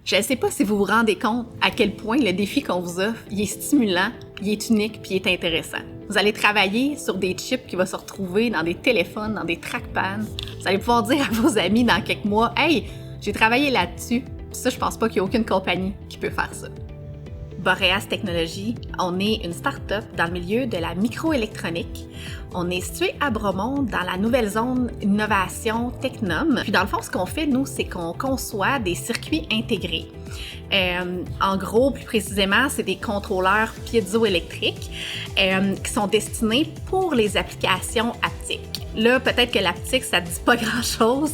Je ne sais pas si vous vous rendez compte à quel point le défi qu'on vous offre, il est stimulant, il est unique puis il est intéressant. Vous allez travailler sur des chips qui vont se retrouver dans des téléphones, dans des trackpads. Vous allez pouvoir dire à vos amis dans quelques mois « Hey, j'ai travaillé là-dessus ». Ça, je pense pas qu'il y a aucune compagnie qui peut faire ça. Boreas Technologies, on est une start-up dans le milieu de la microélectronique. On est situé à Bromont, dans la nouvelle zone Innovation Technum. Puis dans le fond, ce qu'on fait, nous, c'est qu'on conçoit des circuits intégrés. En gros, plus précisément, c'est des contrôleurs piézoélectriques qui sont destinés pour les applications haptiques. Là, peut-être que l'haptique, ça ne dit pas grand-chose.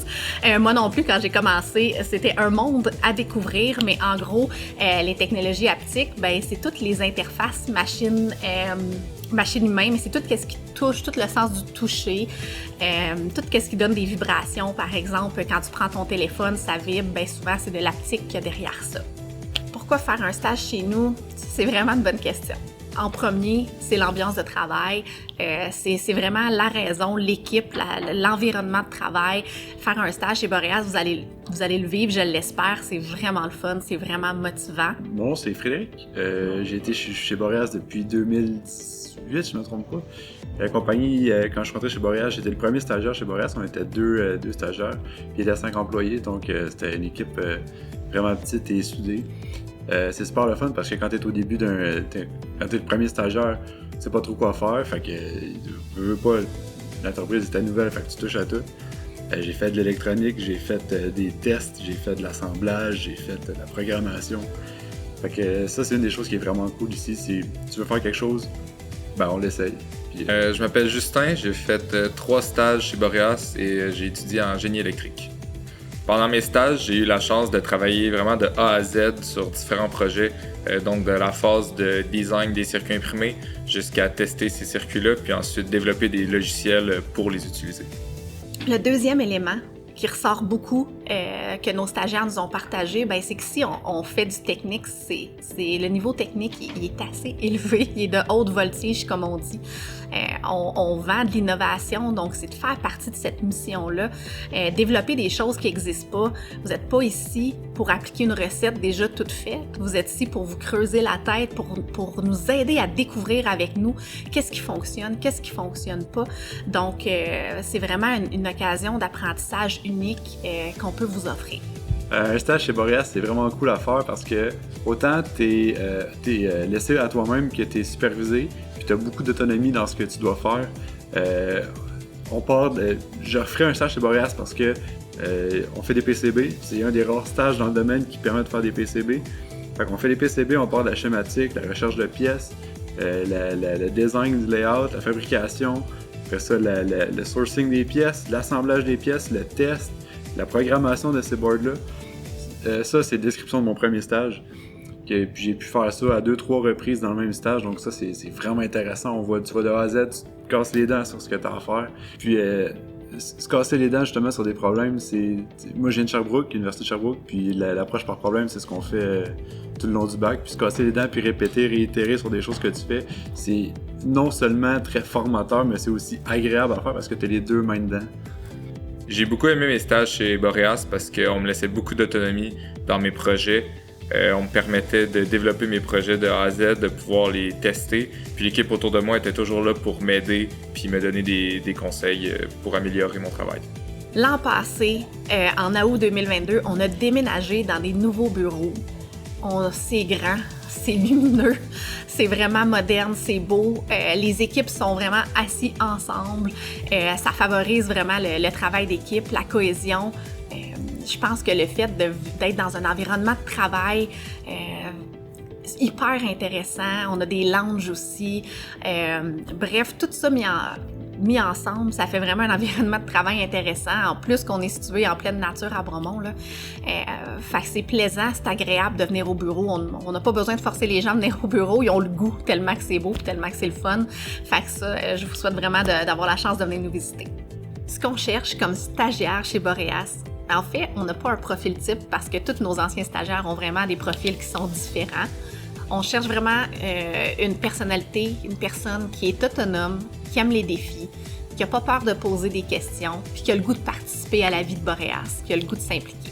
Moi non plus, quand j'ai commencé, c'était un monde à découvrir, mais en gros, les technologies haptiques, ben, c'est toutes les interfaces machine-humain, mais c'est tout ce qui touche, tout le sens du toucher, tout ce qui donne des vibrations. Par exemple, quand tu prends ton téléphone, ça vibre, bien souvent, c'est de l'haptique qu'il y a derrière ça. Pourquoi faire un stage chez nous? C'est vraiment une bonne question. En premier, c'est l'ambiance de travail. C'est vraiment la raison, l'équipe, l'environnement de travail. Faire un stage chez Boreas, vous allez le vivre, je l'espère. C'est vraiment le fun, c'est vraiment motivant. Mon nom, c'est Frédéric. J'ai été chez Boreas depuis 2018, si je ne me trompe pas. La compagnie, quand je suis rentré chez Boreas, j'étais le premier stagiaire chez Boreas. On était deux stagiaires. Puis il y avait 5 employés, donc c'était une équipe vraiment petite et soudée. C'est super le fun parce que quand t'es au début quand t'es le premier stagiaire, tu sais pas trop quoi faire, fait que veux pas, l'entreprise était nouvelle, fait que tu touches à tout. J'ai fait de l'électronique, j'ai fait des tests, j'ai fait de l'assemblage, j'ai fait de la programmation. Fait que ça, c'est une des choses qui est vraiment cool ici, c'est tu veux faire quelque chose, ben on l'essaye. Puis, je m'appelle Justin, j'ai fait 3 stages chez Boreas et j'ai étudié en génie électrique. Pendant mes stages, j'ai eu la chance de travailler vraiment de A à Z sur différents projets, donc de la phase de design des circuits imprimés jusqu'à tester ces circuits-là, puis ensuite développer des logiciels pour les utiliser. Le deuxième élément qui ressort beaucoup, que nos stagiaires nous ont partagé, ben, c'est que si on fait du technique, c'est le niveau technique, il est assez élevé, il est de haute voltige, comme on dit. On vend de l'innovation, donc c'est de faire partie de cette mission-là, développer des choses qui n'existent pas. Vous n'êtes pas ici pour appliquer une recette déjà toute faite, vous êtes ici pour vous creuser la tête, pour nous aider à découvrir avec nous qu'est-ce qui fonctionne pas. Donc, c'est vraiment une occasion d'apprentissage unique qu'on peut vous offrir. Un stage chez Boreas, c'est vraiment cool à faire parce que autant t'es laissé à toi-même que t'es supervisé, puis t'as beaucoup d'autonomie dans ce que tu dois faire. Je referai un stage chez Boreas parce que on fait des PCB. C'est un des rares stages dans le domaine qui permet de faire des PCB. Fait qu'on fait des PCB, on part de la schématique, la recherche de pièces, le design du layout, la fabrication, après ça, le sourcing des pièces, l'assemblage des pièces, le test, la programmation de ces boards-là. Ça, c'est la description de mon premier stage. Puis j'ai pu faire ça à 2-3 reprises dans le même stage, donc ça, c'est vraiment intéressant. Tu vas de A à Z, tu te casses les dents sur ce que tu as à faire. Puis se casser les dents justement sur des problèmes, moi je viens de Sherbrooke, l'université de Sherbrooke, puis l'approche par problème, c'est ce qu'on fait tout le long du bac. Puis se casser les dents, puis réitérer sur des choses que tu fais, c'est non seulement très formateur, mais c'est aussi agréable à faire parce que tu as les deux mains dedans. J'ai beaucoup aimé mes stages chez Boreas parce qu'on me laissait beaucoup d'autonomie dans mes projets. On me permettait de développer mes projets de A à Z, de pouvoir les tester. Puis l'équipe autour de moi était toujours là pour m'aider puis me donner des conseils pour améliorer mon travail. L'an passé, en août 2022, on a déménagé dans des nouveaux bureaux. C'est grand, c'est lumineux, c'est vraiment moderne, c'est beau. Les équipes sont vraiment assises ensemble. Ça favorise vraiment le travail d'équipe, la cohésion. Je pense que le fait d'être dans un environnement de travail hyper intéressant, on a des lounges aussi. Bref, tout ça mis ensemble, ça fait vraiment un environnement de travail intéressant. En plus qu'on est situé en pleine nature à Bromont, là. Fait que c'est plaisant, c'est agréable de venir au bureau. On n'a pas besoin de forcer les gens à venir au bureau. Ils ont le goût tellement que c'est beau, tellement que c'est le fun. Fait que ça, je vous souhaite vraiment d'avoir la chance de venir nous visiter. Ce qu'on cherche comme stagiaire chez Boreas, en fait, on n'a pas un profil type parce que tous nos anciens stagiaires ont vraiment des profils qui sont différents. On cherche vraiment une personnalité, une personne qui est autonome, qui aime les défis, qui n'a pas peur de poser des questions, puis qui a le goût de participer à la vie de Boreas, qui a le goût de s'impliquer.